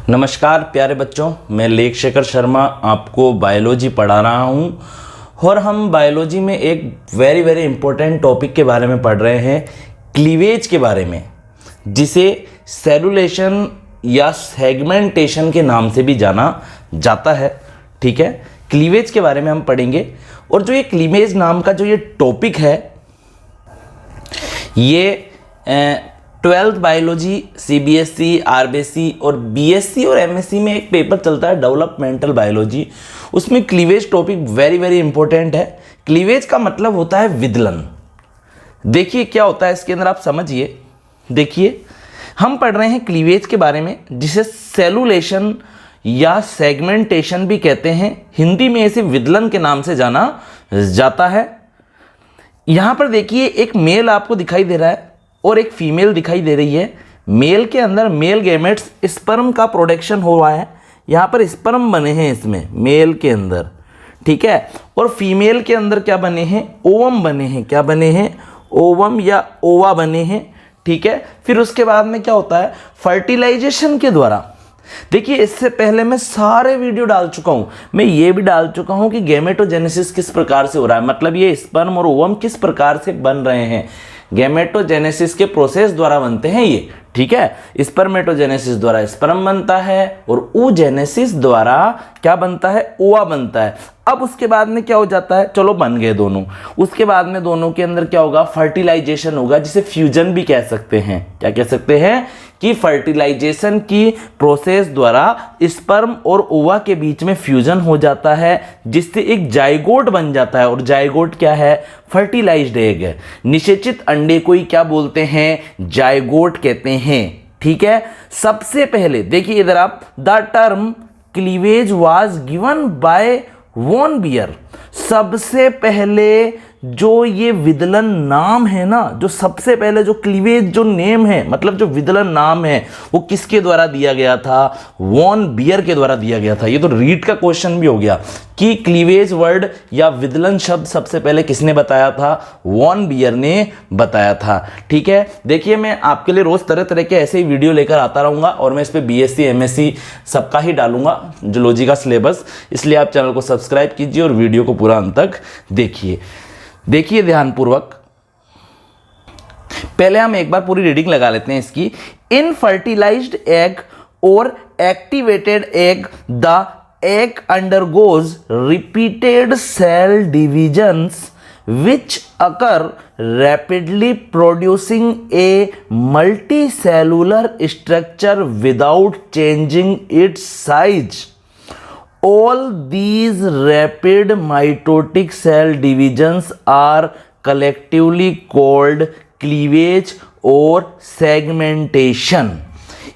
नमस्कार प्यारे बच्चों, मैं लेख शेखर शर्मा आपको बायोलॉजी पढ़ा रहा हूँ और हम बायोलॉजी में एक वेरी इम्पोर्टेंट टॉपिक के बारे में पढ़ रहे हैं, क्लीवेज के बारे में, जिसे सेलुलेशन या सेगमेंटेशन के नाम से भी जाना जाता है। ठीक है, क्लीवेज के बारे में हम पढ़ेंगे। और जो ये क्लीवेज नाम का जो ये टॉपिक है, ये 12th बायोलॉजी CBSE, RBSE और BSc और MSc में एक पेपर चलता है डेवलपमेंटल बायोलॉजी, उसमें क्लीवेज टॉपिक वेरी इंपॉर्टेंट है। क्लीवेज का मतलब होता है विदलन। देखिए क्या होता है इसके अंदर, आप समझिए। देखिए, हम पढ़ रहे हैं क्लीवेज के बारे में, जिसे सेलुलेशन या सेगमेंटेशन भी कहते हैं। हिंदी में इसे विदलन के नाम से जाना जाता है। यहां पर देखिए, एक मेल आपको दिखाई दे रहा है और एक फीमेल दिखाई दे रही है। मेल के अंदर मेल गैमेट्स स्पर्म का प्रोडक्शन हुआ है, यहाँ पर स्पर्म बने हैं इसमें मेल के अंदर। ठीक है, और फीमेल के अंदर क्या बने हैं? ओवम बने हैं। क्या बने हैं? ओवम या ओवा बने हैं। ठीक है, फिर उसके बाद में क्या होता है? फर्टिलाइजेशन के द्वारा। देखिए, इससे पहले मैं सारे वीडियो डाल चुका हूं, मैं ये भी डाल चुका हूं कि गैमेटोजेनेसिस किस प्रकार से हो रहा है, मतलब ये स्पर्म और ओवम किस प्रकार से बन रहे हैं। गैमेटोजेनेसिस के प्रोसेस द्वारा बनते हैं ये। ठीक है, स्पर्मेटोजेनेसिस द्वारा स्पर्म बनता है और oogenesis द्वारा क्या बनता है? ओवा बनता है। अब उसके बाद में क्या हो जाता है? चलो, बन गए दोनों। उसके बाद में दोनों के अंदर क्या होगा? फर्टिलाइजेशन होगा, जिसे फ्यूजन भी कह सकते हैं। क्या कह सकते हैं? कि फर्टिलाइजेशन की प्रोसेस द्वारा स्पर्म और ओवा के बीच में फ्यूजन हो जाता है, जिससे एक जाइगोट बन जाता है। और जाइगोट क्या है? फर्टिलाइज्ड एग है। निषेचित अंडे को ही क्या बोलते हैं? जाइगोट कहते हैं। ठीक है, सबसे पहले देखिए इधर आप, the term cleavage was given by von Baer. सबसे पहले जो ये विदलन नाम है ना, जो सबसे पहले जो क्लीवेज जो नेम है, मतलब जो विदलन नाम है, वो किसके द्वारा दिया गया था? वॉन बियर के द्वारा दिया गया था। ये तो रीट का क्वेश्चन भी हो गया कि क्लीवेज वर्ड या विदलन शब्द सबसे पहले किसने बताया था? वॉन बियर ने बताया था। ठीक है, देखिए मैं आपके लिए रोज तरह तरह के ऐसे ही वीडियो लेकर आता रहूंगा और मैं इस पे BSc MSc सबका ही डालूंगा, जूलॉजी का सिलेबस। इसलिए आप चैनल को सब्सक्राइब कीजिए और वीडियो को पूरा अंत तक देखिए। देखिए ध्यानपूर्वक, पहले हम एक बार पूरी रीडिंग लगा लेते हैं इसकी। इन फर्टिलाइज्ड एग और activated egg, the egg undergoes repeated cell divisions which occur rapidly, producing a multicellular structure without changing its size. All these rapid mitotic cell divisions are collectively called cleavage और segmentation।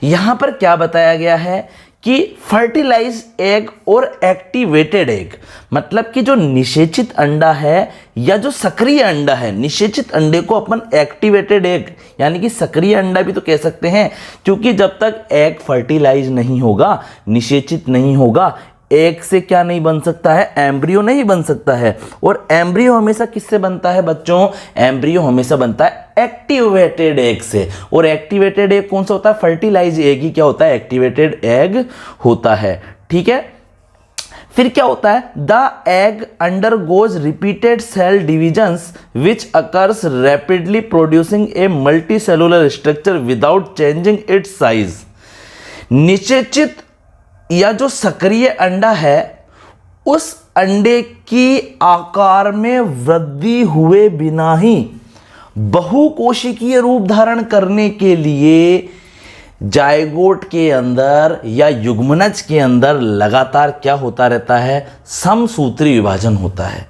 यहां पर क्या बताया गया है कि fertilize egg और activated egg, मतलब कि जो निषेचित अंडा है या जो सक्रिय अंडा है, निषेचित अंडे को अपन एक्टिवेटेड एग यानी कि सक्रिय अंडा भी तो कह सकते हैं, क्योंकि जब तक एग फर्टिलाइज नहीं होगा, निषेचित नहीं होगा, एग से क्या नहीं बन सकता है? एम्ब्रियो नहीं बन सकता है। और एम्ब्रियो हमेशा किससे बनता है बच्चों? एम्ब्रियो हमेशा बनता है एक्टिवेटेड एग से। और एक्टिवेटेड एग कौन सा होता है? फर्टिलाइज एग ही क्या होता है? एक्टिवेटेड एग होता है। ठीक है, फिर क्या होता है? The egg undergoes repeated cell divisions which occurs rapidly, producing a multicellular structure without changing its size. निषेचित या जो सक्रिय अंडा है, उस अंडे की आकार में वृद्धि हुए बिना ही बहुकोशिकीय रूप धारण करने के लिए जाइगोट के अंदर या युग्मनज के अंदर लगातार क्या होता रहता है? समसूत्री विभाजन होता है,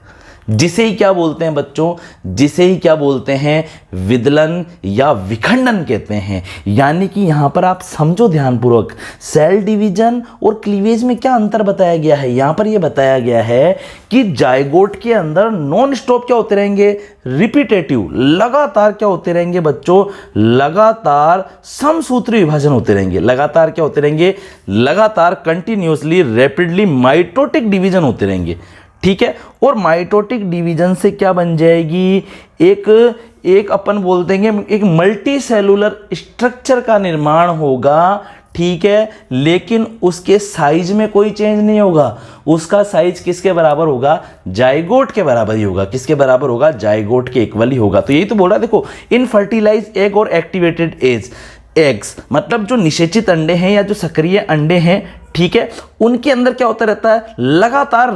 जिसे ही क्या बोलते हैं बच्चों? जिसे ही क्या बोलते हैं? विदलन या विखंडन कहते हैं। यानी कि यहां पर आप समझो ध्यानपूर्वक, सेल डिवीजन और क्लीवेज में क्या अंतर बताया गया है। यहां पर यह बताया गया है कि जाइगोट के अंदर नॉन स्टॉप क्या होते रहेंगे? रिपीटेटिव, लगातार क्या होते रहेंगे बच्चों? लगातार समसूत्री विभाजन होते रहेंगे। लगातार क्या होते रहेंगे? लगातार कंटिन्यूअसली रैपिडली माइटोटिक डिवीजन होते रहेंगे। ठीक है, और माइटोटिक डिवीजन से क्या बन जाएगी? एक अपन बोल देंगे एक मल्टी सेलुलर स्ट्रक्चर का निर्माण होगा। ठीक है, लेकिन उसके साइज में कोई चेंज नहीं होगा। उसका साइज किसके बराबर होगा? जाइगोट के बराबर ही होगा। किसके बराबर होगा? जाइगोट के इक्वल ही होगा। तो यही तो बोल रहा है, देखो, इनफर्टिलाइज एग और एक्टिवेटेड एग्स मतलब जो निषेचित अंडे हैं या जो सक्रिय अंडे हैं, ठीक है, उनके अंदर क्या होता रहता है? लगातार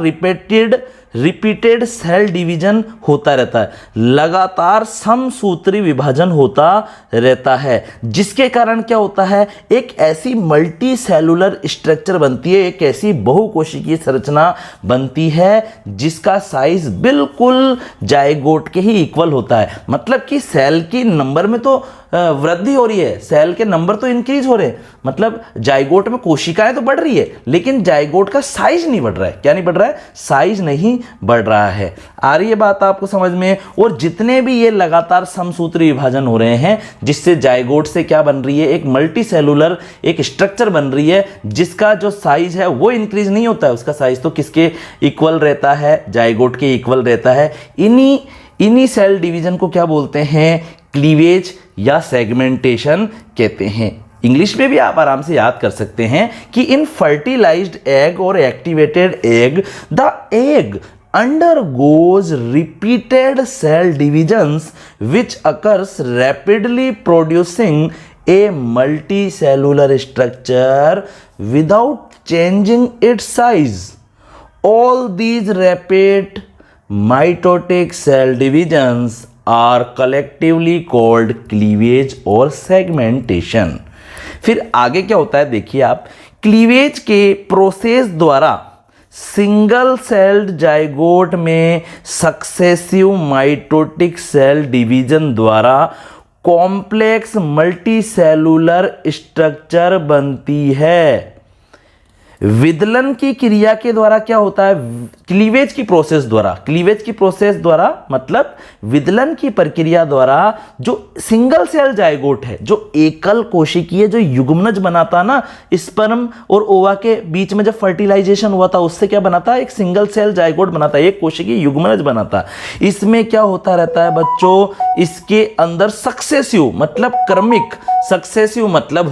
रिपीटेड सेल डिवीजन होता रहता है, लगातार समसूत्री विभाजन होता रहता है, जिसके कारण क्या होता है? एक ऐसी मल्टी सेलुलर स्ट्रक्चर बनती है, एक ऐसी बहुकोशिकीय संरचना बनती है जिसका साइज बिल्कुल जाइगोट के ही इक्वल होता है। मतलब कि सेल की नंबर में तो वृद्धि हो रही है, सेल के नंबर तो इंक्रीज हो रहे हैं, मतलब जाइगोट में कोशिकाएं तो बढ़ रही है, लेकिन जाइगोट का साइज नहीं बढ़ रहा है। क्या नहीं बढ़ रहा है? साइज नहीं बढ़ रहा है। आ रही है बात आपको समझ में? और जितने भी ये लगातार समसूत्री विभाजन हो रहे हैं, जिससे जाइगोट से क्या बन रही है? एक मल्टी सेलुलर एक स्ट्रक्चर बन रही है, जिसका जो साइज है वो इंक्रीज नहीं होता है। उसका साइज तो किसके इक्वल रहता है? जाइगोट के इक्वल रहता है। इन्हीं सेल डिवीजन को क्या बोलते हैं? क्लीवेज या सेगमेंटेशन कहते हैं। इंग्लिश में भी आप आराम से याद कर सकते हैं कि इन फर्टिलाइज्ड एग और activated egg, the egg undergoes repeated cell divisions which occurs rapidly producing a multicellular structure without changing its size. All these rapid mitotic cell divisions are collectively called cleavage और segmentation. फिर आगे क्या होता है देखिए आप, cleavage के process द्वारा सिंगल सेल्ड जाइगोट में सक्सेसिव माइटोटिक सेल डिवीजन द्वारा कॉम्प्लेक्स मल्टीसेलुलर स्ट्रक्चर बनती है। विदलन की क्रिया के द्वारा क्या होता है? क्लीवेज की प्रोसेस द्वारा मतलब विदलन की प्रक्रिया द्वारा जो सिंगल सेल जाइगोट है, जो एकल कोशिकीय जो युग्मनज बनाता ना, स्पर्म और ओवा के बीच में जब फर्टिलाइजेशन हुआ था, उससे क्या बनाता? एक सिंगल सेल जाइगोट बनाता, एक कोशिकीय युग्मनज बनाता। इसमें क्या होता रहता है बच्चों? इसके अंदर सक्सेसिव मतलब क्रमिक, सक्सेसिव मतलब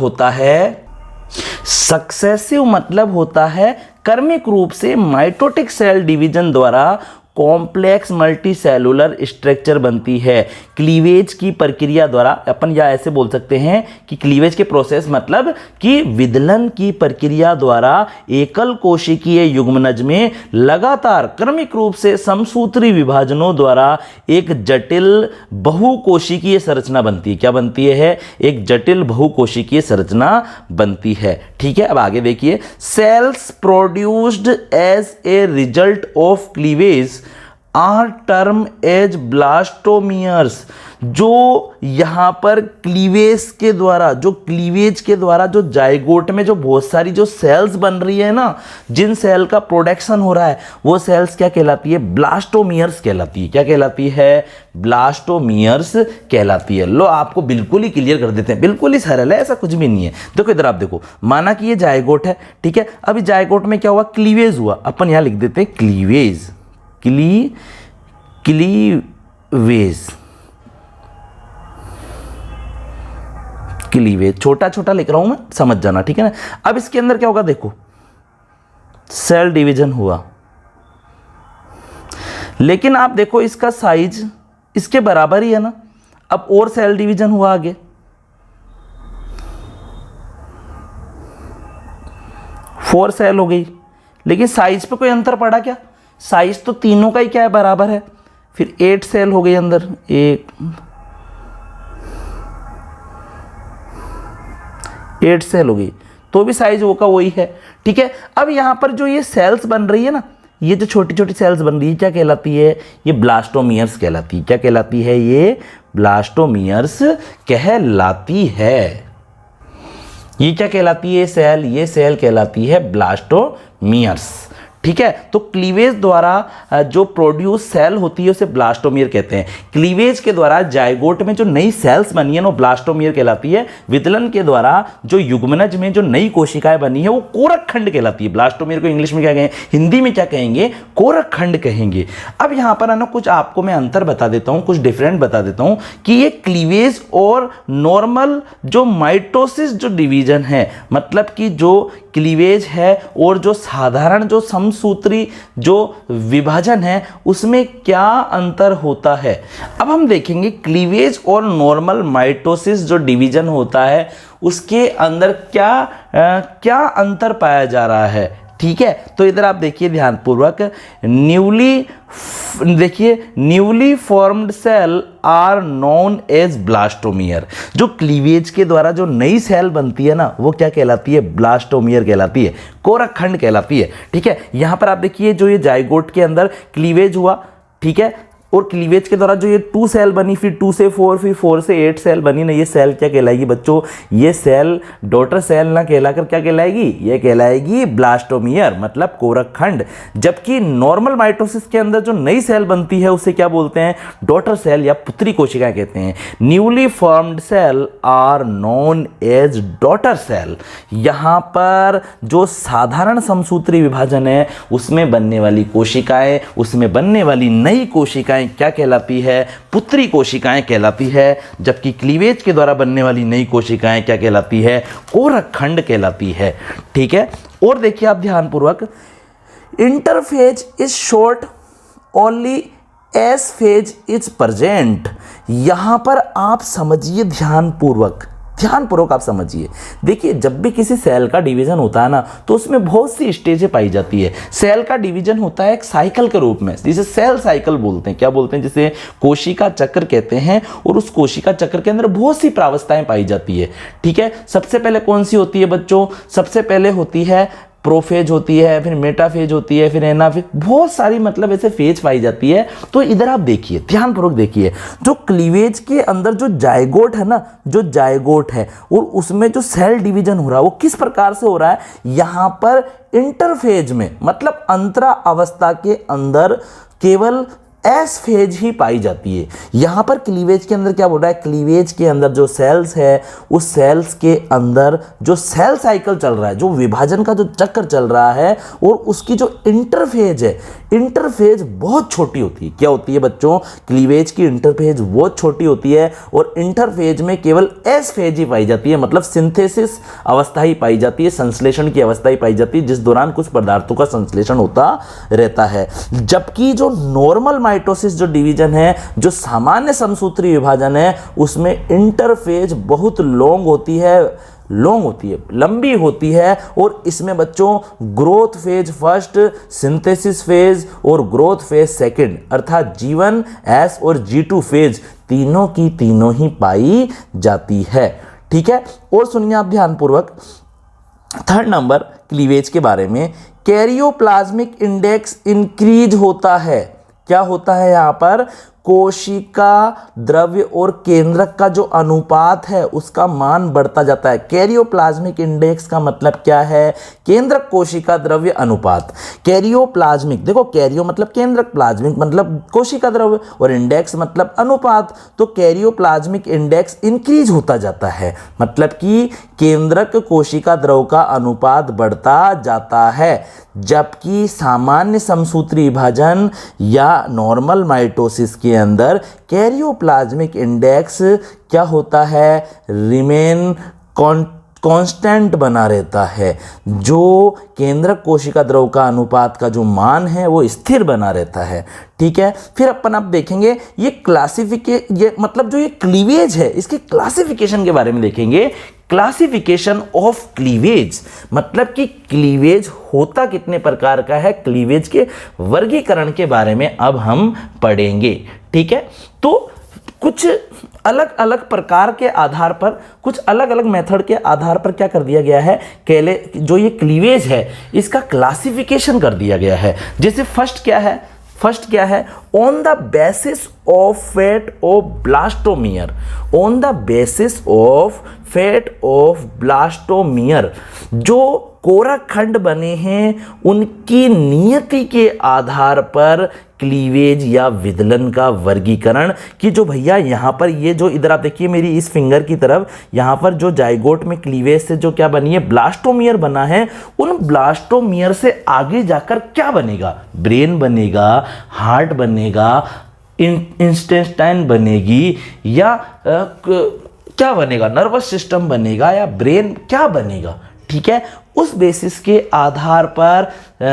होता है क्रमिक रूप से माइटोटिक सेल डिवीजन द्वारा कॉम्प्लेक्स मल्टीसेलुलर स्ट्रक्चर बनती है। क्लीवेज की प्रक्रिया द्वारा, अपन या ऐसे बोल सकते हैं कि क्लीवेज के प्रोसेस मतलब कि विदलन की प्रक्रिया द्वारा एकल कोशिकीय युग्मनज में लगातार क्रमिक रूप से समसूत्री विभाजनों द्वारा एक जटिल बहुकोशिकीय संरचना बनती है। क्या बनती है? एक जटिल बहुकोशिकीय संरचना बनती है। ठीक है, अब आगे देखिए, cells produced as a result of cleavage are term as blastomeres. जो यहां पर क्लीवेज के द्वारा जो जाइगोट में जो बहुत सारी जो सेल्स बन रही है ना, जिन सेल का प्रोडक्शन हो रहा है, वो सेल्स क्या कहलाती है? ब्लास्टोमियर्स कहलाती है। क्या कहलाती है? ब्लास्टोमियर्स कहलाती है। लो, आपको बिल्कुल ही क्लियर कर देते हैं, बिल्कुल ही सरल है, ऐसा कुछ भी नहीं है। देखो इधर आप देखो, माना कि ये जाइगोट है, ठीक है। अभी जाइगोट में क्या हुआ? क्लीवेज हुआ। अपन यहां लिख देते हैं क्लीवेज, क्लीवेज छोटा छोटा लिख रहा हूं मैं, समझ जाना, ठीक है ना। अब इसके अंदर क्या होगा? देखो, सेल डिवीजन हुआ, लेकिन आप देखो इसका साइज इसके बराबर ही है ना। अब और सेल डिवीजन हुआ आगे, 4 सेल हो गई, लेकिन साइज पे कोई अंतर पड़ा क्या? साइज तो तीनों का ही क्या है? बराबर है। फिर 8 सेल हो गई अंदर, 8 सेल हो गई, तो भी साइज वो का वही है, ठीक है। अब यहां पर जो ये सेल्स बन रही है ना, ये जो छोटी छोटी सेल्स बन रही है, क्या कहलाती है? ये ब्लास्टोमियर्स कहलाती है। क्या कहलाती है? ये ब्लास्टोमियर्स कहलाती है। ये क्या कहलाती है? ये सेल कहलाती है ब्लास्टोमियर्स, ठीक है। तो क्लीवेज द्वारा जो प्रोड्यूस सेल होती है उसे ब्लास्टोमियर कहते हैं। क्लीवेज के द्वारा जाइगोट में जो नई सेल्स बनी है वो ब्लास्टोमियर कहलाती है। विदलन के द्वारा जो युग्मनज में जो नई कोशिकाएं बनी है वो कोरक खंड कहलाती है। ब्लास्टोमियर को इंग्लिश में क्या कहेंगे, हिंदी में क्या कहेंगे, कोरक खंड कहेंगे। अब यहां पर है ना कुछ आपको मैं अंतर बता देता हूं, कुछ डिफरेंट बता देता हूं कि ये क्लीवेज और नॉर्मल जो माइटोसिस जो डिवीजन है, मतलब कि जो क्लीवेज है और जो साधारण जो समसूत्री जो विभाजन है उसमें क्या अंतर होता है। अब हम देखेंगे क्लीवेज और नॉर्मल माइटोसिस जो डिवीजन होता है उसके अंदर क्या अंतर पाया जा रहा है। ठीक है, तो इधर आप देखिए ध्यानपूर्वक, newly formed cell are known as blastomere. जो क्लीवेज के द्वारा जो नई सेल बनती है ना वो क्या कहलाती है, ब्लास्टोमियर कहलाती है, कोरक खंड कहलाती है। ठीक है, यहां पर आप देखिए जो ये जाइगोट के अंदर क्लीवेज हुआ, ठीक है, और क्लीवेज के द्वारा जो ये 2 सेल बनी, फिर 2 से 4, फिर 4 से 8 सेल बनी ना, ये सेल क्या कहलाएगी बच्चों, ये सेल डॉटर सेल ना कहलाकर क्या कहलाएगी, ये कहलाएगी ब्लास्टोमियर, मतलब कोरक खंड। जबकि नॉर्मल माइटोसिस के अंदर जो नई सेल बनती है उसे क्या बोलते हैं, डॉटर सेल या पुत्री कोशिकाएं कहते हैं। Newly formed cell are known as daughter cell. यहां पर जो साधारण समसूत्री विभाजन है उसमें बनने वाली कोशिकाएं, उसमें बनने वाली नई कोशिकाएं क्या कहलाती है, पुत्री कोशिकाएं कहलाती है। जबकि क्लीवेज के द्वारा बनने वाली नई कोशिकाएं क्या कहलाती है, कोरक खंड कहलाती है। ठीक है, और देखिए आप ध्यानपूर्वक, interphase is short only S phase is present. यहां पर आप समझिए ध्यानपूर्वक आप समझिए। देखिए जब भी किसी सेल का डिवीजन होता है ना तो उसमें बहुत सी स्टेजें पाई जाती है। सेल का डिवीजन होता है एक साइकिल के रूप में, जिसे सेल साइकिल बोलते हैं। क्या बोलते हैं, जिसे कोशिका चक्र कहते हैं। और उस कोशिका चक्र के अंदर बहुत सी प्रावस्थाएं पाई जाती है। ठीक है, सबसे पहले कौन सी होती है बच्चों, सबसे पहले होती है प्रोफेज होती है, फिर मेटाफेज होती है, फिर एनाफेज, बहुत सारी मतलब ऐसे फेज पाई जाती है। तो इधर आप देखिए, ध्यानपूर्वक देखिए, जो क्लीवेज के अंदर जो जाइगोट है ना, जो जाइगोट है और उसमें जो सेल डिवीजन हो रहा है वो किस प्रकार से हो रहा है, यहां पर इंटरफेज में, मतलब अंतरा अवस्था के अंदर केवल एस फेज ही पाई जाती है। यहां पर क्लीवेज के अंदर क्या बोल रहा है, क्लीवेज के अंदर जो सेल्स है उस सेल्स के अंदर जो सेल साइकिल चल रहा है, जो विभाजन का जो चक्र चल रहा है, और उसकी जो इंटरफेज है, इंटरफेज बहुत छोटी होती है। क्या होती है बच्चों, क्लीवेज की इंटरफेज बहुत छोटी होती है और इंटरफेज में केवल एस फेज ही पाई जाती है, मतलब सिंथेसिस अवस्था ही पाई जाती है, संश्लेषण की अवस्था ही पाई जाती है, जिस दौरान कुछ पदार्थों का संश्लेषण होता रहता है। जबकि जो नॉर्मल माइटोसिस जो डिवीजन है, जो सामान्य समसूत्री विभाजन है, उसमें इंटरफेज बहुत लंबी होती है। और इसमें बच्चों growth phase first, synthesis phase और ग्रोथ फेज सेकंड, अर्थात G1, S और G2 फेज तीनों की तीनों ही पाई जाती है। ठीक है, और सुनिए आप ध्यानपूर्वक, 3rd नंबर क्लीवेज के बारे में, कैरियोप्लाज्मिक इंडेक्स इंक्रीज होता है। क्या होता है यहां पर, कोशिका द्रव्य और केंद्रक का जो अनुपात है उसका मान बढ़ता जाता है। कैरियोप्लाज्मिक इंडेक्स का मतलब क्या है, केंद्रक कोशिका द्रव्य अनुपात। कैरियोप्लाज्मिक, देखो कैरियो मतलब केंद्रक, प्लाज्मिक मतलब कोशिका द्रव्य और इंडेक्स मतलब अनुपात। तो कैरियोप्लाज्मिक इंडेक्स इंक्रीज होता जाता है, मतलब कि केंद्रक कोशिका द्रव्य का अनुपात बढ़ता जाता है। जबकि सामान्य समसूत्री विभाजन या नॉर्मल माइटोसिस के अंदर कैरियोप्लाज्मिक इंडेक्स क्या होता है, रिमेन कांस्टेंट बना रहता है। जो केंद्रक कोशिका द्रव्य का अनुपात का जो मान है वो स्थिर बना रहता है। ठीक है, फिर अपन आप देखेंगे ये मतलब जो ये क्लीवेज है इसके क्लासिफिकेशन के बारे में देखेंगे। क्लासिफिकेशन ऑफ क्लीवेज, मतलब कि क्लीवेज होता कितने प्रकार का है, क्लीवेज के वर्गीकरण के बारे में अब हम पढ़ेंगे। ठीक है, तो कुछ अलग अलग प्रकार के आधार पर, कुछ अलग अलग मेथड के आधार पर क्या कर दिया गया है, जो ये क्लीवेज है इसका क्लासिफिकेशन कर दिया गया है। जैसे फर्स्ट क्या है, on the basis of fat of blastomere, on the basis of fat of blastomere, जो कोरक खंड बने हैं उनकी नियति के आधार पर क्लीवेज या विदलन का वर्गीकरण, कि जो भैया यहाँ पर ये जो इधर आप देखिए मेरी इस फिंगर की तरफ, यहाँ पर जो जाइगोट में क्लीवेज से जो क्या बनी है, ब्लास्टोमियर बना है, उन ब्लास्टोमियर से आगे जाकर क्या बनेगा, ब्रेन बनेगा, हार्ट बनेगा, इंटेस्टाइन बनेगी, या क्या बनेगा, नर्वस सिस्टम बनेगा, या ब्रेन क्या बनेगा। ठीक है, उस बेसिस के आधार पर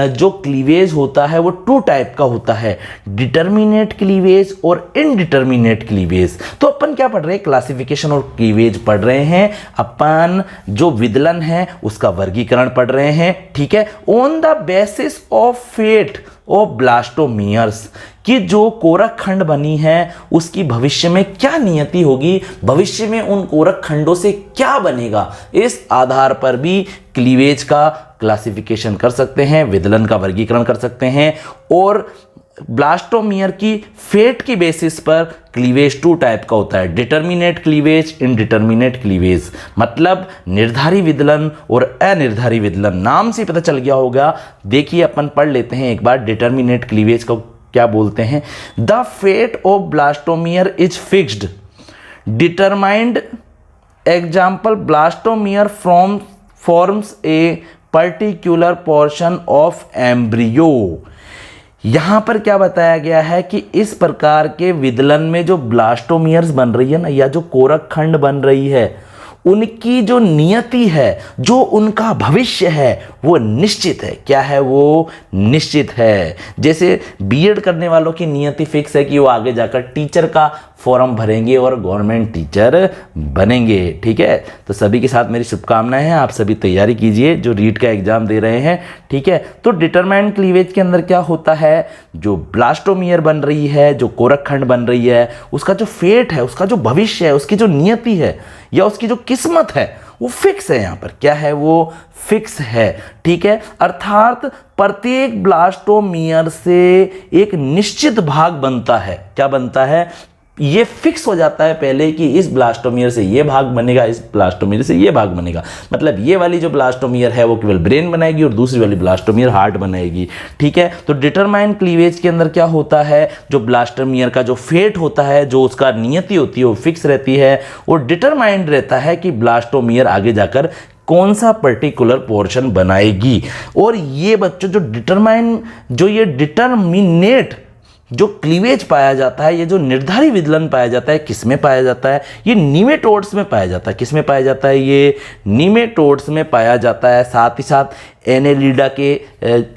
जो क्लीवेज होता है वो 2 टाइप का होता है, डिटर्मिनेट क्लीवेज और इनडिटर्मिनेट क्लीवेज। तो अपन क्या पढ़ रहे हैं, क्लासिफिकेशन और क्लीवेज पढ़ रहे हैं, अपन जो विदलन है उसका वर्गीकरण पढ़ रहे हैं। ठीक है, on the basis of fate of blastomeres, कि जो कोरक खंड बनी है उसकी भविष्य में क्या नियति होगी, भविष्य में उन कोरक खंडों से क्या बनेगा, इस आधार पर भी क्लीवेज का क्लासिफिकेशन कर सकते हैं, विदलन का वर्गीकरण कर सकते हैं। और ब्लास्टोमियर की फेट की बेसिस पर क्लीवेज 2 टाइप का होता है, डिटर्मिनेट क्लीवेज, इनडिटर्मिनेट क्लीवेज, मतलब निर्धारी विदलन और अनिर्धारी विदलन। नाम से पता चल गया होगा। देखिए अपन पढ़ लेते हैं एक बार डिटर्मिनेट क्लीवेज को क्या बोलते हैं। The fate of blastomere is fixed, determined, example blastomere forms a particular portion of embryo. यहां पर क्या बताया गया है कि इस प्रकार के विदलन में जो ब्लास्टोमियर्स बन रही है ना, या जो कोरक खंड बन रही है, उनकी जो नियति है, जो उनका भविष्य है वो निश्चित है। क्या है वो, निश्चित है। जैसे बीएड करने वालों की नियति फिक्स है कि वो आगे जाकर टीचर का फॉर्म भरेंगे और गवर्नमेंट टीचर बनेंगे। ठीक है, तो सभी के साथ मेरी शुभकामनाएं हैं, आप सभी तैयारी कीजिए जो रीट का एग्जाम दे रहे हैं। ठीक है, तो डिटरमाइंड क्लीवेज के अंदर क्या होता है, जो ब्लास्टोमियर बन रही है, जो कोरक खंड बन रही है, उसका जो फेट है, उसका जो भविष्य है, उसकी जो नियति है या उसकी जो किस्मत है वो फिक्स है। यहाँ पर क्या है, वो फिक्स है। ठीक है, अर्थात प्रत्येक ब्लास्टोमियर से एक निश्चित भाग बनता है। क्या बनता है, ये फिक्स हो जाता है पहले कि इस ब्लास्टोमियर से ये भाग बनेगा, इस ब्लास्टोमियर से ये भाग बनेगा। मतलब ये वाली जो ब्लास्टोमियर है वो केवल ब्रेन बनाएगी और दूसरी वाली ब्लास्टोमियर हार्ट बनाएगी। ठीक है, तो डिटरमाइंड क्लीवेज के अंदर क्या होता है, जो ब्लास्टोमियर का जो फेट होता है, जो उसका नियति होती है वो फिक्स रहती है, और डिटरमाइंड रहता है कि ब्लास्टोमियर आगे जाकर कौन सा पर्टिकुलर पोर्शन बनाएगी। और ये बच्चों जो डिटरमिनेट जो क्लीवेज पाया जाता है, ये जो निर्धारी विदलन पाया जाता है, किस में पाया जाता है, ये नीमेटोड्स में पाया जाता है। किस में पाया जाता है, ये नीमेटोड्स में पाया जाता है। साथ ही साथ एनेलिडा के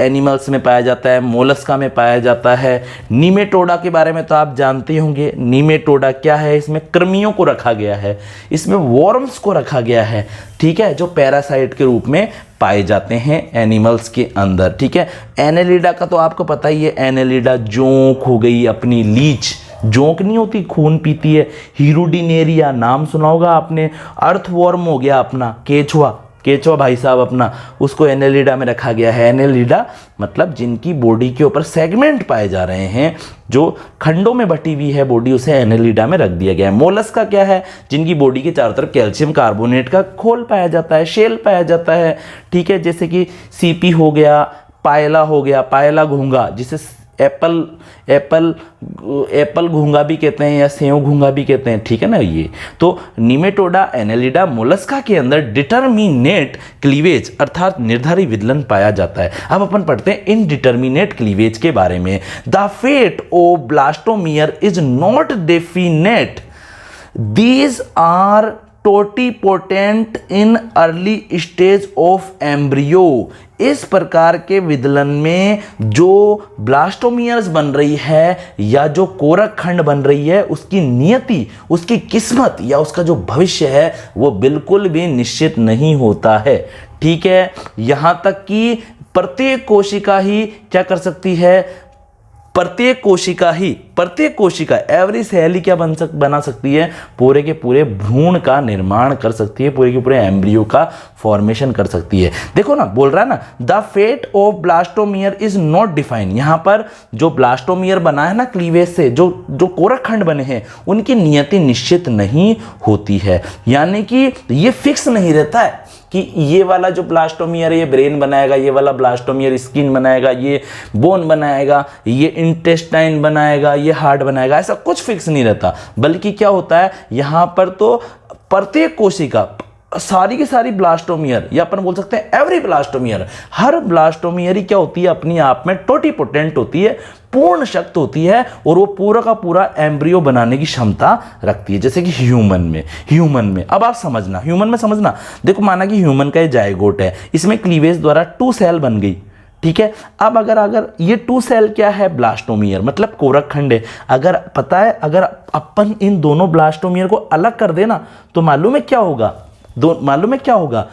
एनिमल्स में पाया जाता है, मोलस्का में पाया जाता है। नीमेटोडा के बारे में तो आप जानते होंगे, नीमेटोडा क्या है, इसमें कृमियों को रखा गया है, इसमें वॉर्म्स को रखा गया है। ठीक है, जो पैरासाइट के रूप में पाए जाते हैं एनिमल्स के अंदर। ठीक है, एनेलिडा का तो आपको पता ही है, एनेलिडा जोंक हो गई, अपनी लीच, जोंक नहीं होती, खून पीती है। हीरोडिनेरिया नाम सुना होगा आपने। अर्थवॉर्म हो गया अपना केचुआ, केचुआ भाई साहब अपना, उसको एनेलिडा में रखा गया है। एनेलिडा मतलब जिनकी बॉडी के ऊपर सेगमेंट पाए जा रहे हैं, जो खंडों में बटी हुई है बॉडी, उसे एनेलिडा में रख दिया गया है। मोलस्का क्या है, जिनकी बॉडी के चारों तरफ कैल्शियम कार्बोनेट का खोल पाया जाता है, शेल पाया जाता है। ठीक है, जैसे कि सीपी हो गया, पायला हो गया, पायला घोंगा, जिसे एप्पल घोंगा भी कहते हैं या सेव घोंगा भी कहते हैं। ठीक है ना, ये तो नीमेटोडा, एनेलिडा, मोलस्का के अंदर डिटरमिनेट क्लीवेज अर्थात निर्धारी विदलन पाया जाता है। अब अपन पढ़ते हैं इनडिटरमिनेट क्लीवेज के बारे में। The fate of blastomere is not definite, these are totipotent in early stage of embryo. इस प्रकार के विदलन में जो ब्लास्टोमियर्स बन रही है या जो कोरक खंड बन रही है, उसकी नियति, उसकी किस्मत या उसका जो भविष्य है वो बिल्कुल भी निश्चित नहीं होता है। ठीक है, यहां तक कि प्रत्येक कोशिका ही क्या कर सकती है, प्रत्येक कोशिका एवरी सेल ही क्या बना सकती है, पूरे के पूरे भ्रूण का निर्माण कर सकती है, पूरे के पूरे एम्ब्रियो का फॉर्मेशन कर सकती है। देखो ना, बोल रहा है ना, the fate of blastomere is not defined. यहां पर जो ब्लास्टोमियर बना है ना क्लीवेज से, जो कोरक खंड बने हैं, उनकी नियति निश्चित नहीं होती है, यानी कि ये फिक्स नहीं रहता है कि ये वाला जो ब्लास्टोमियर है ये ब्रेन बनाएगा, ये वाला ब्लास्टोमियर स्किन बनाएगा, ये बोन बनाएगा, ये इंटेस्टाइन बनाएगा, ये हार्ट बनाएगा, ऐसा कुछ फिक्स नहीं रहता। बल्कि क्या होता है यहाँ पर तो प्रत्येक कोशिका, सारी की सारी ब्लास्टोमियर, या अपन बोल सकते हैं एवरी ब्लास्टोमियर, हर ब्लास्टोमियर ही क्या होती है अपनी आप में टोटीपोटेंट होती है, पूर्ण शक्त होती है, और वो पूरा का पूरा एम्ब्रियो बनाने की क्षमता रखती है। जैसे कि ह्यूमन में अब आप समझना, ह्यूमन में समझना, देखो माना कि ह्यूमन का ये जायगोट है, इसमें क्लीवेज द्वारा 2 सेल बन गई, ठीक है। अब अगर ये 2 सेल क्या है, ब्लास्टोमियर मतलब कोरक खंड है। अगर पता है अगर अपन इन दोनों ब्लास्टोमियर को अलग कर देना तो मालूम है क्या होगा,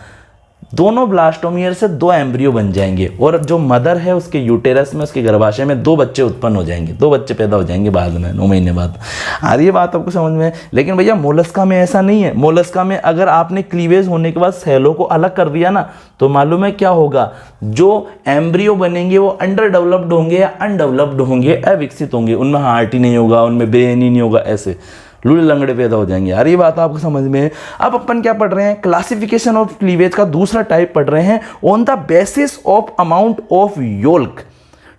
दोनों ब्लास्टोमियर से 2 एम्ब्रियो बन जाएंगे, और जो मदर है उसके यूटेरस में, उसके गर्भाशय में 2 बच्चे उत्पन्न हो जाएंगे, 2 बच्चे पैदा हो जाएंगे बाद में 9 महीने बाद। आ रही है बात आपको समझ में? लेकिन भैया मोलस्का में ऐसा नहीं है। मोलस्का में अगर आपने क्लीवेज होने के बाद सेलों को अलग कर दिया ना तो मालूम है क्या होगा, जो एम्ब्रियो बनेंगे वो अंडर डेवलप्ड होंगे या अनडेवलप्ड होंगे, अविकसित होंगे, उनमें हार्ट ही नहीं होगा, उनमें ब्रेन ही नहीं होगा, ऐसे लूले लंगड़े पैदा हो जाएंगे। यार ये बात आपको समझ में? अब अपन क्या पढ़ रहे हैं, क्लासिफिकेशन ऑफ क्लीवेज का दूसरा टाइप पढ़ रहे हैं, on the basis of amount of yolk,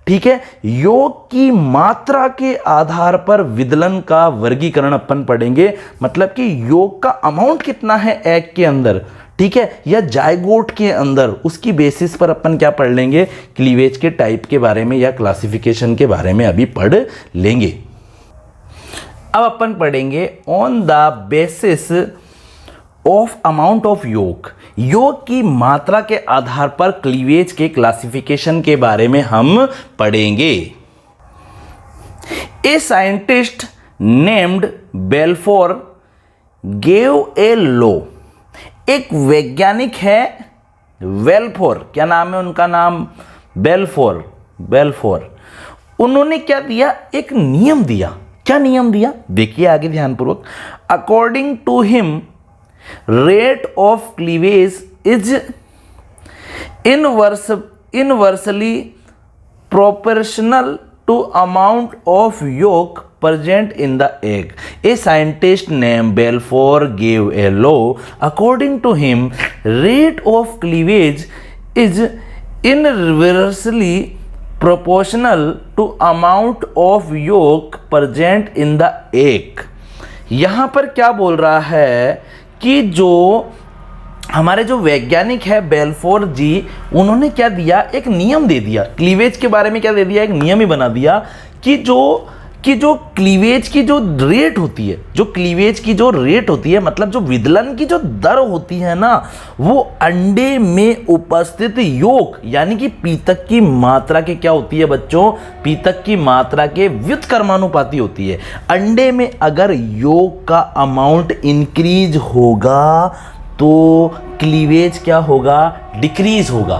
ठीक है। योग की मात्रा के आधार पर विदलन का वर्गीकरण अपन पढ़ेंगे, मतलब कि योग का अमाउंट कितना है एग के अंदर, ठीक है, या जायगोट के अंदर, उसकी बेसिस पर अपन क्या पढ़ लेंगे, क्लीवेज के टाइप के बारे में या क्लासिफिकेशन के बारे में अभी पढ़ लेंगे। अब अपन पढ़ेंगे on the basis of amount of योग, योग की मात्रा के आधार पर क्लीवेज के क्लासिफिकेशन के बारे में हम पढ़ेंगे। A scientist named Balfour gave a law, एक वैज्ञानिक है बेल्फोर, क्या नाम है उनका नाम, बेल्फोर। उन्होंने क्या दिया, एक नियम दिया। क्या नियम दिया, देखिए आगे ध्यानपूर्वक। According to him rate of cleavage is inversely proportional to amount of yolk present in the egg. A scientist named Balfour gave a law. According to him, rate of cleavage is inversely proportional to amount of yolk present in the egg. यहाँ पर क्या बोल रहा है कि जो हमारे जो वैज्ञानिक है बेल्फोर जी, उन्होंने क्या दिया, एक नियम दे दिया क्लीवेज के बारे में। क्या दे दिया, एक नियम ही बना दिया कि जो क्लीवेज की जो रेट होती है, जो क्लीवेज की जो रेट होती है, मतलब जो विदलन की जो दर होती है ना, वो अंडे में उपस्थित योग यानी कि पीतक की मात्रा के क्या होती है बच्चों, पीतक की मात्रा के व्युत्क्रमानुपाती होती है। अंडे में अगर योग का अमाउंट इंक्रीज होगा तो क्लीवेज क्या होगा, डिक्रीज होगा।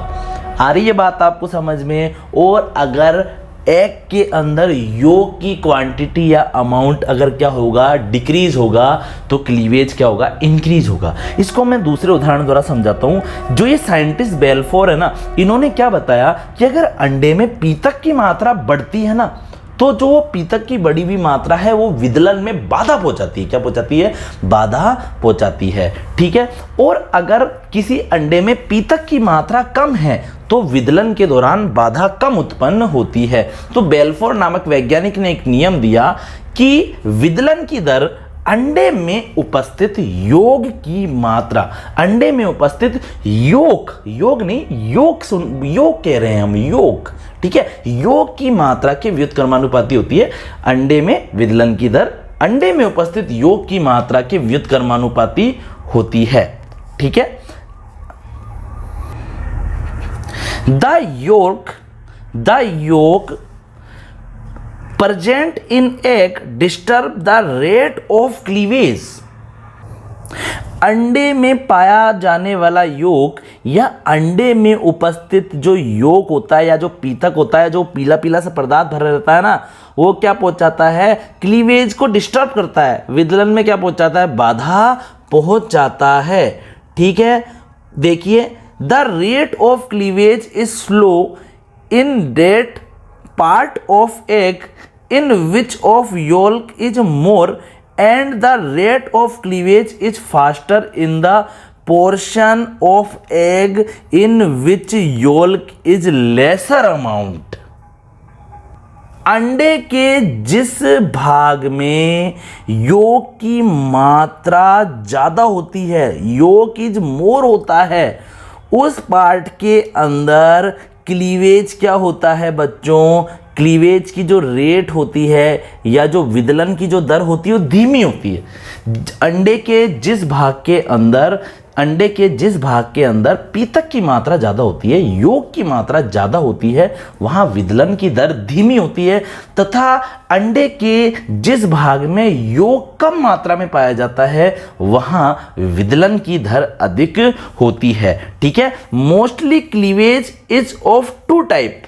आ रही है बात आपको समझ में? और अगर एग के अंदर योग की क्वांटिटी या अमाउंट अगर क्या होगा, डिक्रीज होगा, तो क्लीवेज क्या होगा, इंक्रीज होगा। इसको मैं दूसरे उदाहरण द्वारा समझाता हूं। जो ये साइंटिस्ट बेल्फोर है ना, इन्होंने क्या बताया कि अगर अंडे में पीतक की मात्रा बढ़ती है ना, तो जो पीतक की बढ़ी हुई मात्रा है वो विदलन में बाधा पहुंचाती है। क्या पहुंचाती है, बाधा पहुंचाती है, ठीक है। और अगर किसी अंडे में पीतक की मात्रा कम है तो विदलन के दौरान बाधा कम उत्पन्न होती है। तो बेल्फोर नामक वैज्ञानिक ने एक नियम दिया कि विदलन की दर अंडे में उपस्थित योग की मात्रा, अंडे में उपस्थित योग नहीं, योग कह रहे हैं हम, योग, ठीक है, योग की मात्रा के व्युत्क्रमानुपाती होती है। अंडे में विदलन की दर अंडे में उपस्थित योग की मात्रा के व्युत्क्रमानुपाती होती है, ठीक है। The yolk present in egg disturb the rate of cleavage. अंडे में पाया जाने वाला योग या अंडे में उपस्थित जो योग होता है या जो पीतक होता है, जो पीला पीला सा पदार्थ भरा रहता है ना, वो क्या पहुंचाता है, क्लीवेज को डिस्टर्ब करता है, विदलन में क्या पहुंचाता है, बाधा पहुंच जाता है, ठीक है। देखिए, the rate of cleavage is slow in that part of egg in which of yolk is more and the rate of cleavage is faster in the portion of egg in which yolk is lesser amount. अंडे के जिस भाग में योक की मात्रा ज्यादा होती है, योक इज मोर होता है, उस पार्ट के अंदर क्लीवेज क्या होता है बच्चों? क्लीवेज की जो रेट होती है या जो विदलन की जो दर होती है वो धीमी होती है। अंडे के जिस भाग के अंदर पीतक की मात्रा ज़्यादा होती है, योक की मात्रा ज़्यादा होती है, वहाँ विदलन की दर धीमी होती है। तथा अंडे के जिस भाग में योक कम मात्रा में पाया जाता है वहाँ विदलन की दर अधिक होती है। ठीक है। Mostly cleavage is of two type.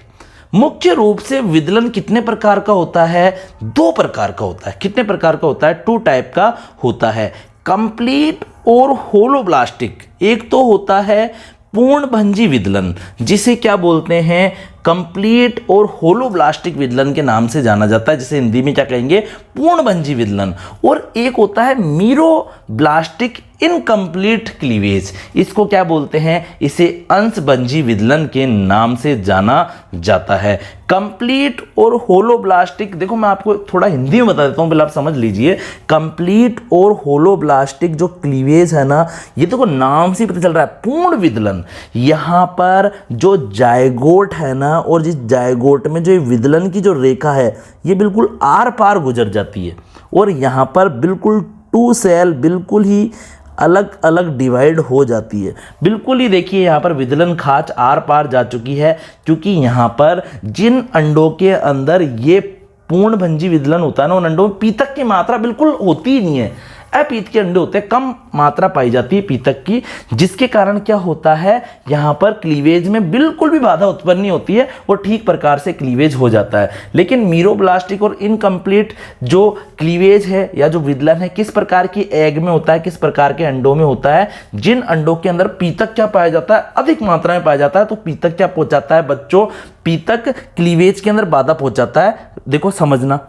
मुख्य रूप से विदलन कितने प्रकार का होता है? 2 प्रकार का होता है। कितने प्रकार का होता है? 2 टाइप का होता है, कंप्लीट और होलोब्लास्टिक। एक तो होता है पूर्णभंजी विदलन, जिसे क्या बोलते हैं? कंप्लीट और होलोब्लास्टिक विदलन के नाम से जाना जाता है, जिसे हिंदी में क्या कहेंगे? पूर्णभंजी विदलन। और एक होता है मीरोब्लास्टिक इनकम्प्लीट क्लीवेज। इसको क्या बोलते हैं? इसे अंशभंजी विदलन के नाम से जाना जाता है। कंप्लीट और होलोब्लास्टिक, देखो मैं आपको थोड़ा हिंदी में बता देता हूं, पहले आप समझ लीजिए। कंप्लीट और होलोब्लास्टिक जो क्लीवेज है ना, ये देखो नाम से पता चल रहा है पूर्ण विदलन। यहां पर जो जायगोट है ना, और जिस जायगोट में जो विदलन की जो रेखा है ये बिल्कुल आर पार गुजर जाती है, और यहां पर बिल्कुल 2 सेल बिल्कुल ही अलग अलग डिवाइड हो जाती है। बिल्कुल ही देखिए यहाँ पर विदलन खाच आर पार जा चुकी है, क्योंकि यहाँ पर जिन अंडों के अंदर ये पूर्णभंजी विदलन होता है ना, उन अंडों में पीतक की मात्रा बिल्कुल होती ही नहीं है। अपीत के अंडे होते हैं, कम मात्रा पाई जाती है पीतक की, जिसके कारण क्या होता है? यहाँ पर क्लीवेज में बिल्कुल भी बाधा उत्पन्न नहीं होती है और ठीक प्रकार से क्लीवेज हो जाता है। लेकिन मीरोब्लास्टिक और इनकम्प्लीट जो क्लीवेज है या जो विदलन है, किस प्रकार की एग में होता है, किस प्रकार के अंडों में होता है? जिन अंडों के अंदर पीतक क्या पाया जाता है? अधिक मात्रा में पाया जाता है। तो पीतक क्या पहुंचाता है बच्चों? पीतक क्लीवेज के अंदर बाधा पहुंचाता है। देखो समझना,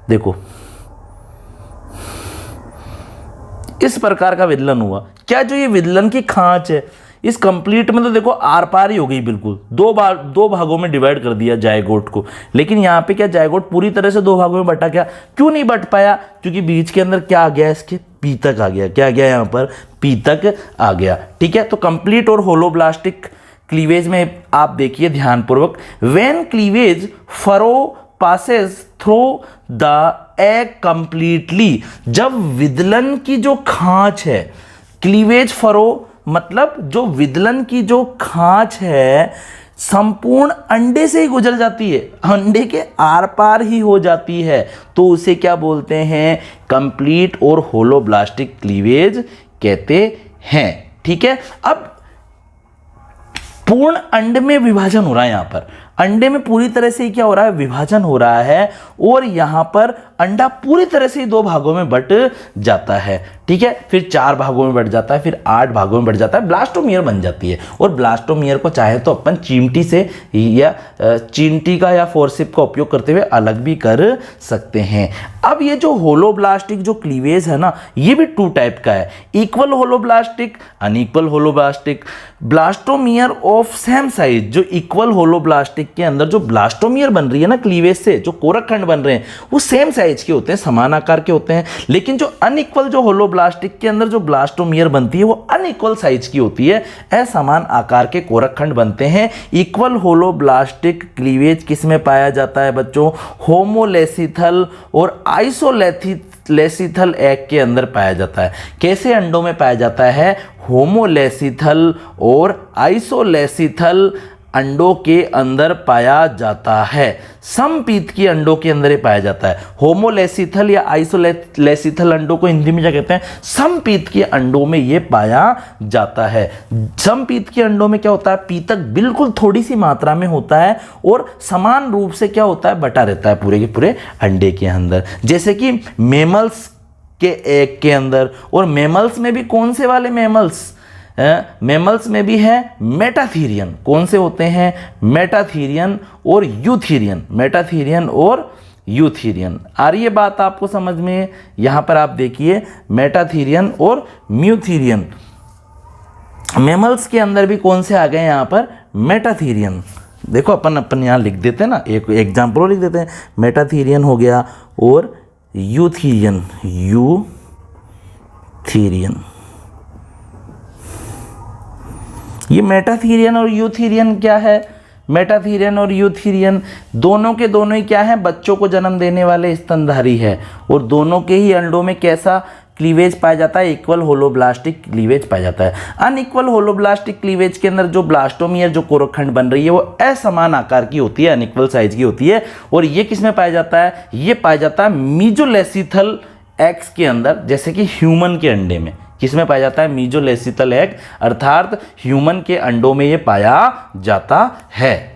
देखो इस प्रकार का विदलन हुआ। क्या जो ये विदलन की खांच है, इस कंप्लीट में तो देखो आर पार ही हो गई, बिल्कुल 2 भागों में डिवाइड कर दिया जायगोट को। लेकिन यहाँ पे क्या जायगोट पूरी तरह से 2 भागों में बटा? क्या क्यों नहीं बट पाया? क्योंकि बीच के अंदर क्या आ गया? इसके पीतक आ गया। क्या आ गया? यहाँ पर पीतक आ गया। ठीक है। तो कंप्लीट और होलोब्लास्टिक क्लीवेज में आप देखिए ध्यानपूर्वक, when cleavage furrow passes through the egg completely, जब विदलन की जो खांच है, क्लीवेज फरो मतलब जो विदलन की जो खांच है संपूर्ण अंडे से ही गुजर जाती है, अंडे के आर पार ही हो जाती है, तो उसे क्या बोलते हैं? कंप्लीट और होलोब्लास्टिक क्लीवेज कहते हैं। ठीक है। अब पूर्ण अंड में विभाजन हो रहा है, यहां पर अंडे में पूरी तरह से क्या हो रहा है? विभाजन हो रहा है, और यहां पर अंडा पूरी तरह से 2 भागों में बट जाता है। ठीक है। फिर 4 भागों में बट जाता है, फिर 8 भागों में बट जाता है, ब्लास्टोमियर बन जाती है। और ब्लास्टोमियर को चाहे तो अपन चिमटी से या चींटी का या फोर्सिप का उपयोग करते हुए अलग भी कर सकते हैं। अब ये जो होलोब्लास्टिक जो क्लीवेज है ना, ये भी 2 टाइप का है, equal holoblastic, unequal holoblastic. Blastomere of same size, जो इक्वल होलोब्लास्टिक के अंदर जो ब्लास्टोमियर बन रही है ना क्लीवेज से, जो कोरक खंड बन रहे हैं, वो सेम साइज के होते हैं, समान आकार के होते हैं। लेकिन जो अनइक्वल जो होलोब्लास्टिक के अंदर जो ब्लास्टोमियर बनती है वो अनइक्वल साइज की होती है, असमान आकार के कोरक खंड बनते हैं। इक्वल होलोब्लास्टिक क्लीवेज किस में पाया जाता है बच्चों? होमोलेसिथल और आइसोलेसिथल एग के अंदर पाया जाता है। कैसे अंडों में पाया जाता है? होमोलेसिथल और आइसोलेसिथल अंडों के अंदर पाया जाता है। समपीत की अंडों के अंदर ही पाया जाता है। होमोलेसिथल या आइसोलेसिथल अंडों को हिंदी में क्या कहते हैं? समपीत के अंडों में यह पाया जाता है। समपीत के अंडों में क्या होता है? पीतक बिल्कुल थोड़ी सी मात्रा में होता है और समान रूप से क्या होता है? बटा रहता है पूरे के पूरे अंडे के अंदर। जैसे कि मेमल्स के एग के अंदर, और मेमल्स में भी कौन से वाले मेमल्स? मेमल्स में भी है मेटाथीरियन। कौन से होते हैं? मेटाथीरियन और यूथीरियन। मेटाथीरियन और यूथीरियन। आ रही है बात आपको समझ में? यहां पर आप देखिए मेटाथीरियन और म्यूथीरियन। मैमल्स के अंदर भी कौन से आ गए यहाँ पर, मेटाथीरियन। देखो अपन यहाँ लिख देते हैं ना, एक एग्जाम्पल और लिख देते हैं, मेटाथीरियन हो गया और यूथीरियन, यूथीरियन। ये मेटाथीरियन और यूथीरियन क्या है, मेटाथीरियन और यूथीरियन दोनों के दोनों ही क्या है, बच्चों को जन्म देने वाले स्तनधारी है, और दोनों के ही अंडों में कैसा क्लीवेज पाया जाता है, इक्वल होलोब्लास्टिक क्लीवेज पाया जाता है। अनइक्वल होलोब्लास्टिक क्लीवेज के अंदर जो ब्लास्टोमियर जो कोरखंड बन रही है वो असमान आकार की होती है, अनइक्वल साइज की होती है, और ये किस में पाया जाता है, ये पाया जाता है मीजोलेसिथल एग्स के अंदर, जैसे कि ह्यूमन के अंडे में। किसमें पाया जाता है, मीजोलेसिथल एग, अर्थात ह्यूमन के अंडों में ये पाया जाता है।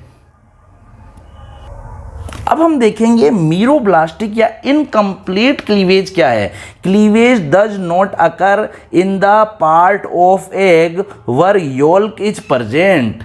अब हम देखेंगे मीरोब्लास्टिक या इनकम्प्लीट क्लीवेज क्या है। Cleavage does not occur in the part of egg where yolk is present.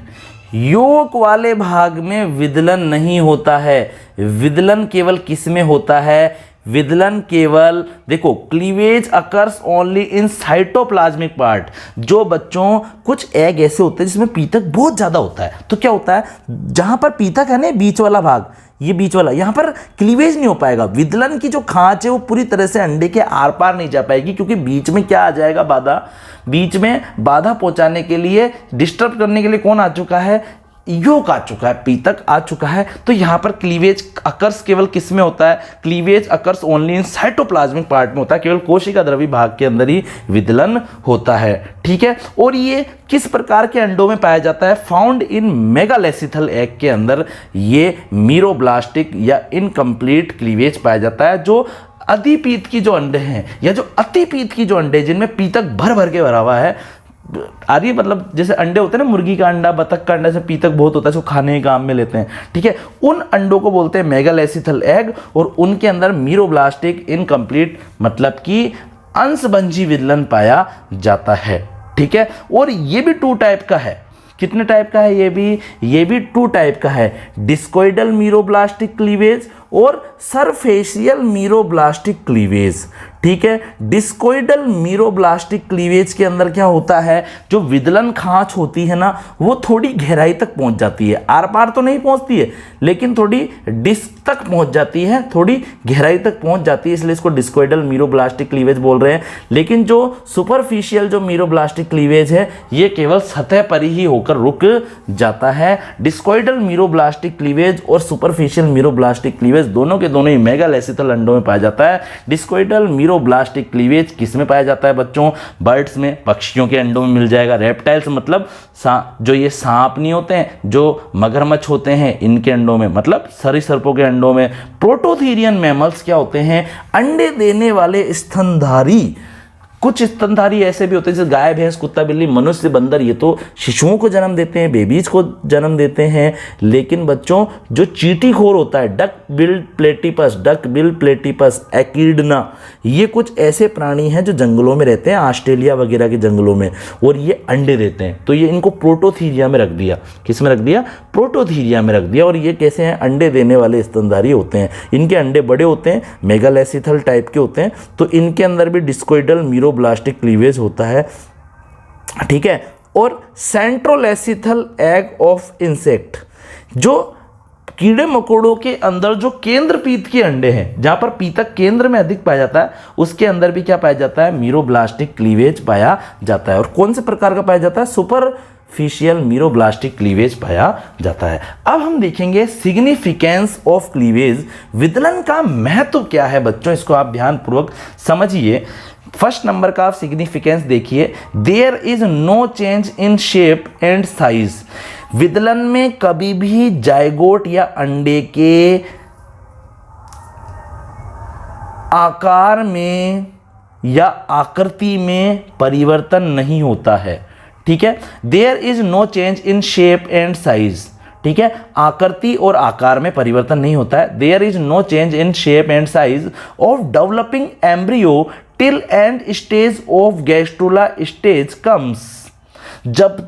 Yolk वाले भाग में विदलन नहीं होता है। विदलन केवल किस में होता है, विदलन केवल, देखो cleavage occurs only in cytoplasmic part. जो बच्चों कुछ एग ऐसे होते हैं जिसमें पीतक बहुत ज़्यादा होता है, तो क्या होता है, जहाँ पर पीतक है ना बीच वाला भाग, ये बीच वाला, यहाँ पर क्लीवेज नहीं हो पाएगा। विदलन की जो खांच है वो पूरी तरह से अंडे के आर पार नहीं जा पाएगी, क्योंकि बीच में क्या आ जाएगा, बाधा। बीच में बाधा पहुंचाने के लिए, डिस्टर्ब करने के लिए कौन आ चुका है, योक आ चुका है, पीतक आ चुका है। तो यहाँ पर क्लीवेज अकर्स केवल किस में होता है, cleavage occurs only in cytoplasmic part में होता है, केवल कोशिका द्रवी भाग के अंदर ही विदलन होता है। ठीक है, और ये किस प्रकार के अंडों में पाया जाता है, फाउंड इन मेगालेसिथल एग के अंदर ये मीरोब्लास्टिक या इनकम्प्लीट क्लीवेज पाया जाता है। जो अधिपीत की जो अंडे हैं या जो अतिपीत की जो अंडे जिनमें पीतक भर भर के भरा हुआ है, आ रही है, मतलब जैसे अंडे होते हैं ना, मुर्गी का अंडा, बतख का अंडा से पीतक बहुत होता है, इसको खाने के काम में लेते हैं। ठीक है, उन अंडों को बोलते हैं मेगालेसिथल एग, और उनके अंदर मीरोब्लास्टिक इनकम्प्लीट मतलब कि अंशभंजी विदलन पाया जाता है। ठीक है, और ये भी 2 टाइप का है। कितने टाइप का है, ये भी 2 टाइप का है, डिस्कोइडल मीरोब्लास्टिक क्लीवेज और सरफेशियल मीरोब्लास्टिक क्लीवेज। ठीक है, डिस्कोइडल मीरोब्लास्टिक क्लीवेज के अंदर क्या होता है, जो विदलन खांच होती है ना, वो थोड़ी गहराई तक पहुंच जाती है, आर पार तो नहीं पहुंचती है, लेकिन थोड़ी डिस्क तक पहुंच जाती है, थोड़ी गहराई तक पहुंच जाती है, इसलिए इसको डिस्कोइडल मीरोब्लास्टिक क्लीवेज बोल रहे हैं। लेकिन जो सुपरफिशियल जो मीरोब्लास्टिक क्लीवेज है, ये केवल सतह पर ही होकर रुक जाता है। डिस्कोइडल मीरोब्लास्टिक क्लीवेज और सुपरफिशियल मीरोब्लास्टिक क्लीवेज दोनों के दोनों ही मेगालेसिथल अंडों में पाया जाता है। डिस्कोइडल मीरोब्लास्टिक क्लीवेज किस में पाया जाता है बच्चों, बर्ड्स में, पक्षियों के अंडों में मिल जाएगा। रेप्टाइल्स मतलब जो ये सांप नहीं होते हैं, जो मगरमच्छ होते हैं, इनके अंडों में, मतलब सरीसृपों के अंडों में। प्रोटोथीरियन मैमल्स क्या होते हैं, अंडे देने वाले स्तनधारी। कुछ स्तनधारी ऐसे भी होते हैं जैसे गाय, भैंस, कुत्ता, बिल्ली, मनुष्य, बंदर, ये तो शिशुओं को जन्म देते हैं, बेबीज को जन्म देते हैं। लेकिन बच्चों जो चींटीखोर होता है, डक बिल प्लेटिपस, एकिडना, ये कुछ ऐसे प्राणी हैं जो जंगलों में रहते हैं, ऑस्ट्रेलिया वगैरह के जंगलों में, और ये अंडे देते हैं। तो ये इनको प्रोटोथीरिया में रख दिया। किस में रख दिया, प्रोटोथीरिया में रख दिया। और ये कैसे हैं, अंडे देने वाले स्तनधारी होते हैं। इनके अंडे बड़े होते हैं, मेगालेसिथल टाइप के होते हैं, तो इनके अंदर भी डिस्कोइडल मीरोब्लास्टिक क्लीवेज होता है। ठीक है, और सेंट्रोलेसिथल एग ऑफ इंसेक्ट, जो कीड़े मकोड़ों के अंदर जो केंद्र पीत के अंडे हैं, जहां पर पीतक केंद्र में अधिक पाया जाता है, उसके अंदर भी क्या पाया जाता है, मीरोब्लास्टिक क्लीवेज पाया जाता है। और कौन से प्रकार का पाया जाता है, सुपरफिशियल मीरोब्लास्टिक क्लीवेज पाया जाता है। अब हम देखेंगे सिग्निफिकेंस ऑफ क्लीवेज, विदलन का महत्व क्या है बच्चों, इसको आप ध्यानपूर्वक समझिए। फर्स्ट नंबर का आप सिग्निफिकेंस देखिए, there is no change in shape and size. विदलन में कभी भी जाइगोट या अंडे के आकार में या आकृति में परिवर्तन नहीं होता है। ठीक है, there is no change in shape and size. ठीक है, आकृति और आकार में परिवर्तन नहीं होता है। There is no change in shape and size of developing embryo till end stage of gastrula stage comes. जब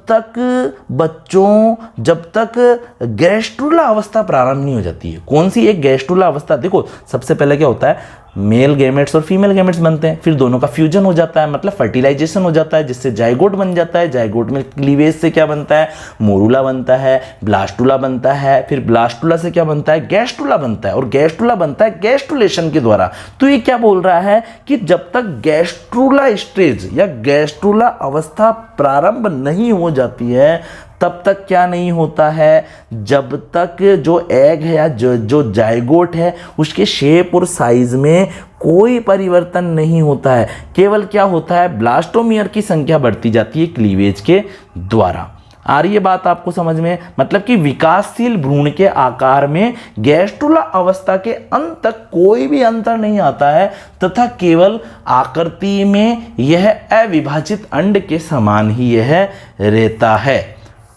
तक गैस्ट्रुला अवस्था प्रारंभ नहीं हो जाती है। कौन सी एक गैस्ट्रुला अवस्था, देखो सबसे पहले क्या होता है, मेल गैमेट्स और फीमेल गैमेट्स बनते हैं, फिर दोनों का फ्यूजन हो जाता है, मतलब फर्टिलाइजेशन हो जाता है, जिससे जाइगोट बन जाता है। जाइगोट में क्लीवेज से क्या बनता है, मोरूला बनता है, ब्लास्टुला बनता है, फिर ब्लास्टुला से क्या बनता है, गैस्टुला बनता है, और गैस्टुला बनता है गैस्टुलेशन के द्वारा। तो ये क्या बोल रहा है कि जब तक गैस्ट्रुला स्टेज या गैस्ट्रुला अवस्था प्रारंभ नहीं हो जाती है तब तक क्या नहीं होता है, जब तक जो एग है या जो जाइगोट है उसके शेप और साइज में कोई परिवर्तन नहीं होता है। केवल क्या होता है, ब्लास्टोमियर की संख्या बढ़ती जाती है क्लीवेज के द्वारा। आ रही है बात आपको समझ में? मतलब कि विकासशील भ्रूण के आकार में गैस्ट्रुला अवस्था के अंत तक कोई भी अंतर नहीं आता है तथा केवल आकृति में यह अविभाजित अंड के समान ही यह रहता है।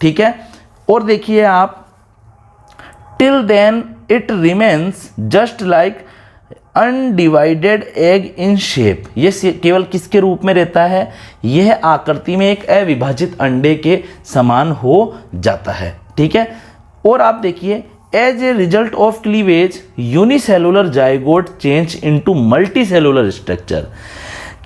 ठीक है, और देखिए आप, till then it remains just like undivided egg in shape. ये केवल किसके रूप में रहता है, यह आकृति में एक अविभाजित अंडे के समान हो जाता है। ठीक है, और आप देखिए, as a result of cleavage unicellular zygote change into multicellular structure.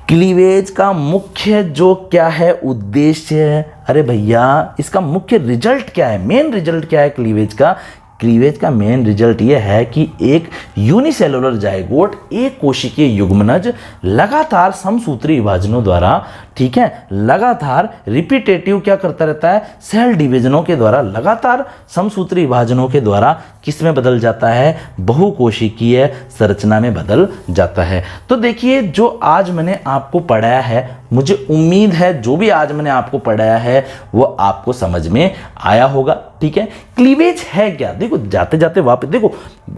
Cleavage का मुख्य जो क्या है उद्देश्य है, अरे भैया इसका मुख्य रिजल्ट क्या है, मेन रिजल्ट क्या है क्लीवेज का? क्लीवेज का मेन रिजल्ट यह है कि एक यूनिसेलुलर जाइगोट एक कोशिकीय युग्मनज लगातार समसूत्री विभाजनों द्वारा, ठीक है, लगातार रिपीटेटिव क्या करता रहता है, सेल डिवीजनों के द्वारा, लगातार समसूत्री विभाजनों के द्वारा किस में बदल जाता है, बहुकोशिकीय संरचना में बदल जाता है। तो देखिए, जो आज मैंने आपको पढ़ाया है, मुझे उम्मीद है जो भी आज मैंने आपको पढ़ाया है वो आपको समझ में आया होगा। ठीक है, क्लीवेज है क्या? देखो, जाते जाते वापस देखो,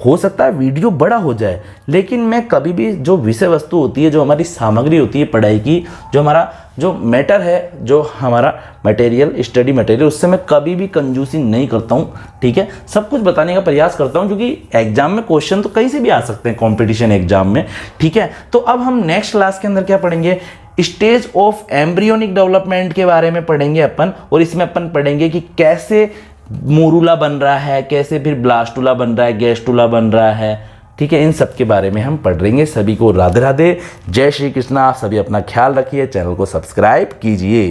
हो सकता है वीडियो बड़ा हो जाए, लेकिन मैं कभी भी जो विषय वस्तु होती है, जो हमारी सामग्री होती है पढ़ाई की, जो हमारा जो मैटर है, जो हमारा मटेरियल, स्टडी मटेरियल, उससे मैं कभी भी कंजूसी नहीं करता हूँ। ठीक है, सब कुछ बताने का प्रयास करता हूँ, क्योंकि एग्जाम में क्वेश्चन तो कहीं से भी आ सकते हैं, कंपटीशन एग्जाम में। ठीक है, तो अब हम नेक्स्ट क्लास के अंदर क्या पढ़ेंगे, स्टेज ऑफ एम्ब्रियोनिक डेवलपमेंट के बारे में पढ़ेंगे अपन, और इसमें अपन पढ़ेंगे कि कैसे मोरूला बन रहा है, कैसे फिर ब्लास्टुला बन रहा है, गैस्टुला बन रहा है। ठीक है, इन सब के बारे में हम पढ़ लेंगे। सभी को राधे राधे, जय श्री कृष्णा। आप सभी अपना ख्याल रखिए, चैनल को सब्सक्राइब कीजिए।